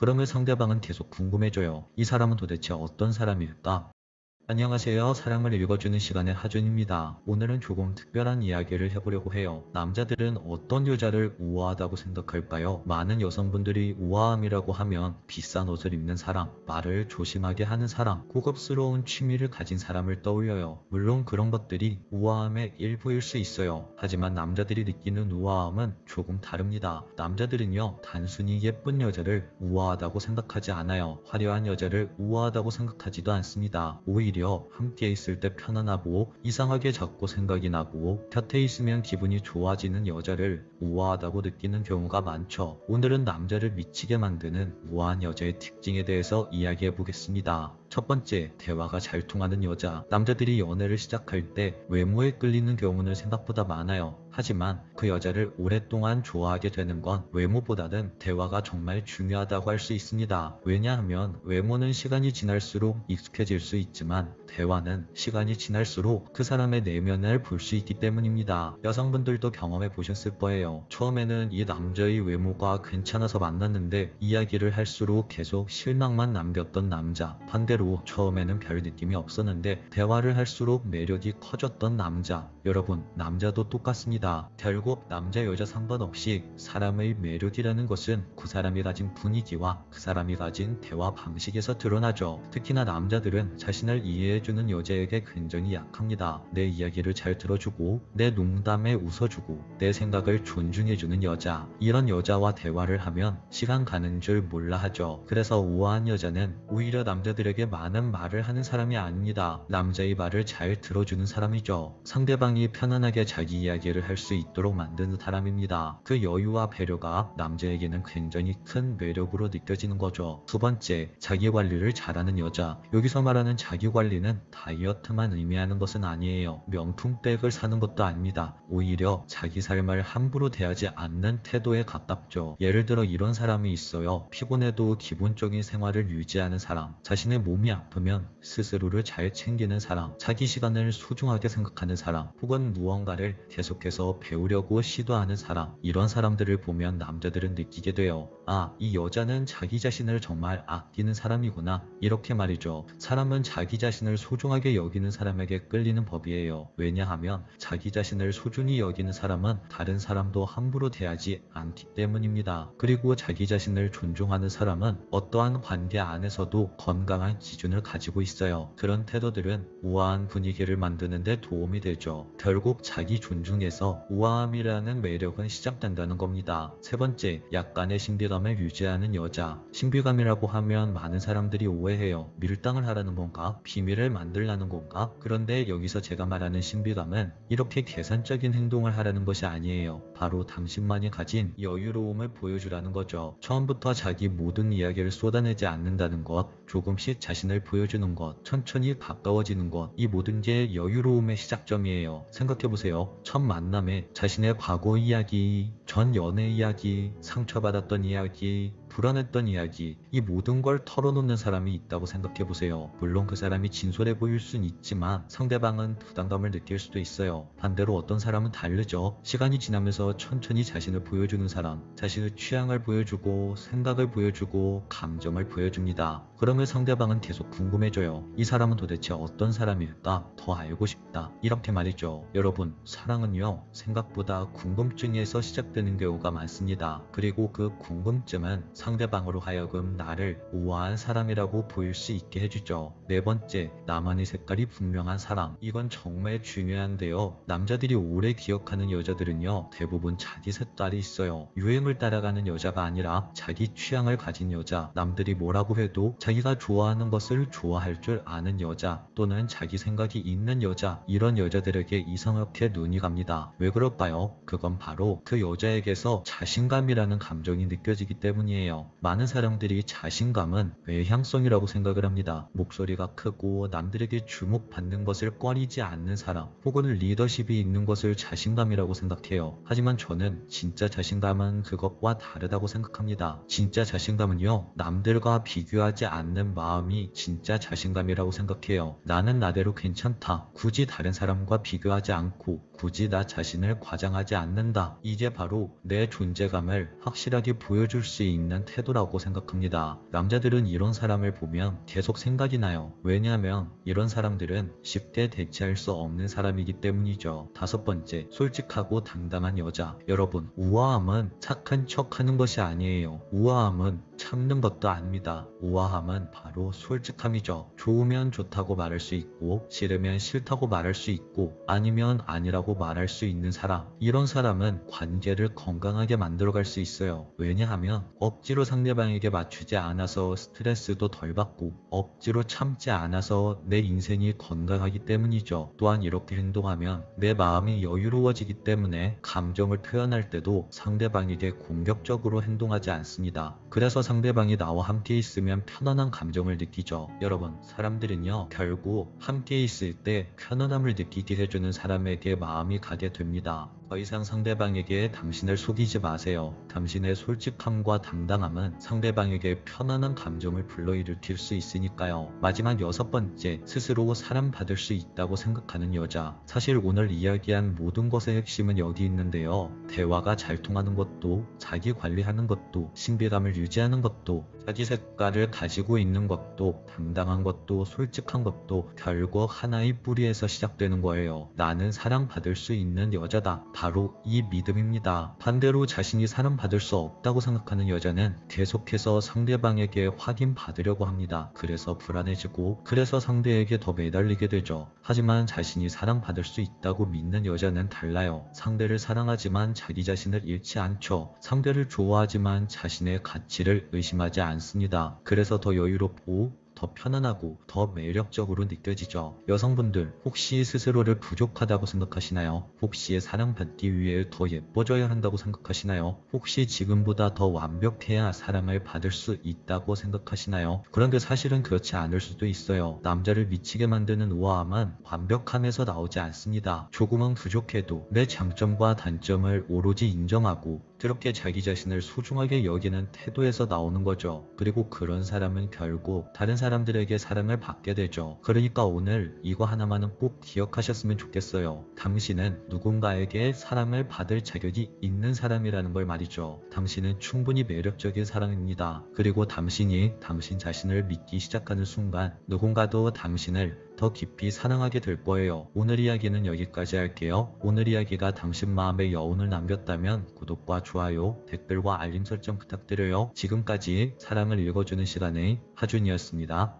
그러면 상대방은 계속 궁금해져요. 이 사람은 도대체 어떤 사람일까? 안녕하세요. 사랑을 읽어주는 시간의 하준입니다. 오늘은 조금 특별한 이야기를 해보려고 해요. 남자들은 어떤 여자를 우아하다고 생각할까요? 많은 여성분들이 우아함이라고 하면 비싼 옷을 입는 사람, 말을 조심하게 하는 사람, 고급스러운 취미를 가진 사람을 떠올려요. 물론 그런 것들이 우아함의 일부일 수 있어요. 하지만 남자들이 느끼는 우아함은 조금 다릅니다. 남자들은요, 단순히 예쁜 여자를 우아하다고 생각하지 않아요. 화려한 여자를 우아하다고 생각하지도 않습니다. 오히려 함께 있을 때 편안하고 이상하게 자꾸 생각이 나고 곁에 있으면 기분이 좋아지는 여자를 우아하다고 느끼는 경우가 많죠. 오늘은 남자를 미치게 만드는 우아한 여자의 특징에 대해서 이야기해 보겠습니다. 첫 번째, 대화가 잘 통하는 여자. 남자들이 연애를 시작할 때 외모에 끌리는 경우는 생각보다 많아요. 하지만 그 여자를 오랫동안 좋아하게 되는 건 외모보다는 대화가 정말 중요하다고 할 수 있습니다. 왜냐하면 외모는 시간이 지날수록 익숙해질 수 있지만 대화는 시간이 지날수록 그 사람의 내면을 볼 수 있기 때문입니다. 여성분들도 경험해 보셨을 거예요. 처음에는 이 남자의 외모가 괜찮아서 만났는데 이야기를 할수록 계속 실망만 남겼던 남자, 반대로 처음에는 별 느낌이 없었는데 대화를 할수록 매력이 커졌던 남자. 여러분, 남자도 똑같습니다. 결국 남자 여자 상관없이 사람의 매력이라는 것은 그 사람이 가진 분위기와 그 사람이 가진 대화 방식에서 드러나죠. 특히나 남자들은 자신을 이해해주는 여자에게 굉장히 약합니다. 내 이야기를 잘 들어주고 내 농담에 웃어주고 내 생각을 존중해주는 여자. 이런 여자와 대화를 하면 시간 가는 줄 몰라 하죠. 그래서 우아한 여자는 오히려 남자들에게 많은 말을 하는 사람이 아닙니다. 남자의 말을 잘 들어주는 사람이죠. 상대방이 편안하게 자기 이야기를 할 수 있도록 만드는 사람입니다. 그 여유와 배려가 남자에게는 굉장히 큰 매력으로 느껴지는 거죠. 두 번째, 자기 관리를 잘하는 여자. 여기서 말하는 자기 관리는 다이어트만 의미하는 것은 아니에요. 명품백을 사는 것도 아닙니다. 오히려 자기 삶을 함부로 대하지 않는 태도에 가깝죠. 예를 들어 이런 사람이 있어요. 피곤해도 기본적인 생활을 유지하는 사람, 자신의 몸이 아프면 스스로를 잘 챙기는 사람, 자기 시간을 소중하게 생각하는 사람, 혹은 무언가를 계속해서 배우려고 시도하는 사람. 이런 사람들을 보면 남자들은 느끼게 돼요. 아, 이 여자는 자기 자신을 정말 아끼는 사람이구나. 이렇게 말이죠. 사람은 자기 자신을 소중하게 여기는 사람에게 끌리는 법이에요. 왜냐하면 자기 자신을 소중히 여기는 사람은 다른 사람도 함부로 대하지 않기 때문입니다. 그리고 자기 자신을 존중하는 사람은 어떠한 관계 안에서도 건강한 기준을 가지고 있어요. 그런 태도들은 우아한 분위기를 만드는 데 도움이 되죠. 결국 자기 존중에서 우아함이라는 매력은 시작된다는 겁니다. 세 번째, 약간의 신비감을 유지하는 여자. 신비감이라고 하면 많은 사람들이 오해해요. 밀당을 하라는 건가? 비밀을 만들라는 건가? 그런데 여기서 제가 말하는 신비감은 이렇게 계산적인 행동을 하라는 것이 아니에요. 바로 당신만이 가진 여유로움을 보여주라는 거죠. 처음부터 자기 모든 이야기를 쏟아내지 않는다는 것, 조금씩 자신을 보여주는 것, 천천히 가까워지는 것, 이 모든 게 여유로움의 시작점이에요. 생각해보세요. 첫 만남에 자신의 과거 이야기, 전 연애 이야기, 상처받았던 이야기, 불안했던 이야기, 이 모든 걸 털어놓는 사람이 있다고 생각해보세요. 물론 그 사람이 진솔해 보일 순 있지만 상대방은 부담감을 느낄 수도 있어요. 반대로 어떤 사람은 다르죠. 시간이 지나면서 천천히 자신을 보여주는 사람, 자신의 취향을 보여주고 생각을 보여주고 감정을 보여줍니다. 그러면 상대방은 계속 궁금해져요. 이 사람은 도대체 어떤 사람일까? 더 알고 싶다. 이렇게 말이죠. 여러분, 사랑은요, 생각보다 궁금증에서 시작되는 경우가 많습니다. 그리고 그 궁금증은 상대방으로 하여금 나를 우아한 사람이라고 보일 수 있게 해주죠. 네 번째, 나만의 색깔이 분명한 사람. 이건 정말 중요한데요. 남자들이 오래 기억하는 여자들은요, 대부분 자기 색깔이 있어요. 유행을 따라가는 여자가 아니라 자기 취향을 가진 여자, 남들이 뭐라고 해도 자기가 좋아하는 것을 좋아할 줄 아는 여자, 또는 자기 생각이 있는 여자, 이런 여자들에게 이상하게 눈이 갑니다. 왜 그럴까요? 그건 바로 그 여자에게서 자신감이라는 감정이 느껴지기 때문이에요. 많은 사람들이 자신감은 외향성이라고 생각을 합니다. 목소리가 크고 남들에게 주목받는 것을 꺼리지 않는 사람, 혹은 리더십이 있는 것을 자신감이라고 생각해요. 하지만 저는 진짜 자신감은 그것과 다르다고 생각합니다. 진짜 자신감은요, 남들과 비교하지 않는 마음이 진짜 자신감이라고 생각해요. 나는 나대로 괜찮다. 굳이 다른 사람과 비교하지 않고 굳이 나 자신을 과장하지 않는다. 이게 바로 내 존재감을 확실하게 보여줄 수 있는 되는 태도라고 생각합니다. 남자들은 이런 사람을 보면 계속 생각이 나요. 왜냐하면 이런 사람들은 쉽게 대체할 수 없는 사람이기 때문이죠. 다섯 번째, 솔직하고 당당한 여자. 여러분, 우아함은 착한 척하는 것이 아니에요. 우아함은 참는 것도 아닙니다. 우아함은 바로 솔직함이죠. 좋으면 좋다고 말할 수 있고 싫으면 싫다고 말할 수 있고 아니면 아니라고 말할 수 있는 사람. 이런 사람은 관계를 건강하게 만들어갈 수 있어요. 왜냐하면 억지로 상대방에게 맞추지 않아서 스트레스도 덜 받고 억지로 참지 않아서 내 인생이 건강하기 때문이죠. 또한 이렇게 행동하면 내 마음이 여유로워지기 때문에 감정을 표현할 때도 상대방에게 공격적으로 행동하지 않습니다. 그래서 상대방이 나와 함께 있으면 편안한 감정을 느끼죠. 여러분, 사람들은요 결국 함께 있을 때 편안함을 느끼게 해주는 사람에게 마음이 가게 됩니다. 더 이상 상대방에게 당신을 속이지 마세요. 당신의 솔직함과 당당함은 상대방에게 편안한 감정을 불러일으킬 수 있으니까요. 마지막 여섯 번째, 스스로 사랑받을 수 있다고 생각하는 여자. 사실 오늘 이야기한 모든 것의 핵심은 여기 있는데요. 대화가 잘 통하는 것도, 자기 관리하는 것도, 신비감을 유지하는 것도, 자기 색깔을 가지고 있는 것도, 당당한 것도, 솔직한 것도 결국 하나의 뿌리에서 시작되는 거예요. 나는 사랑받을 수 있는 여자다. 바로 이 믿음입니다. 반대로 자신이 사랑받을 수 없다고 생각하는 여자는 계속해서 상대방에게 확인받으려고 합니다. 그래서 불안해지고 그래서 상대에게 더 매달리게 되죠. 하지만 자신이 사랑받을 수 있다고 믿는 여자는 달라요. 상대를 사랑하지만 자기 자신을 잃지 않죠. 상대를 좋아하지만 자신의 가치를 의심하지 않습니다. 그래서 더 여유롭고 더 편안하고 더 매력적으로 느껴지죠. 여성분들, 혹시 스스로를 부족하다고 생각하시나요? 혹시 사랑받기 위해 더 예뻐져야 한다고 생각하시나요? 혹시 지금보다 더 완벽해야 사랑을 받을 수 있다고 생각하시나요? 그런데 사실은 그렇지 않을 수도 있어요. 남자를 미치게 만드는 우아함은 완벽함에서 나오지 않습니다. 조금은 부족해도 내 장점과 단점을 오로지 인정하고 그렇게 자기 자신을 소중하게 여기는 태도에서 나오는 거죠. 그리고 그런 사람은 결국 다른 사람들에게 사랑을 받게 되죠. 그러니까 오늘 이거 하나만은 꼭 기억하셨으면 좋겠어요. 당신은 누군가에게 사랑을 받을 자격이 있는 사람이라는 걸 말이죠. 당신은 충분히 매력적인 사람입니다. 그리고 당신이 당신 자신을 믿기 시작하는 순간 누군가도 당신을 더 깊이 사랑하게 될 거예요. 오늘 이야기는 여기까지 할게요. 오늘 이야기가 당신 마음에 여운을 남겼다면 구독과 좋아요, 댓글과 알림 설정 부탁드려요. 지금까지 사랑을 읽어주는 시간의 하준이었습니다.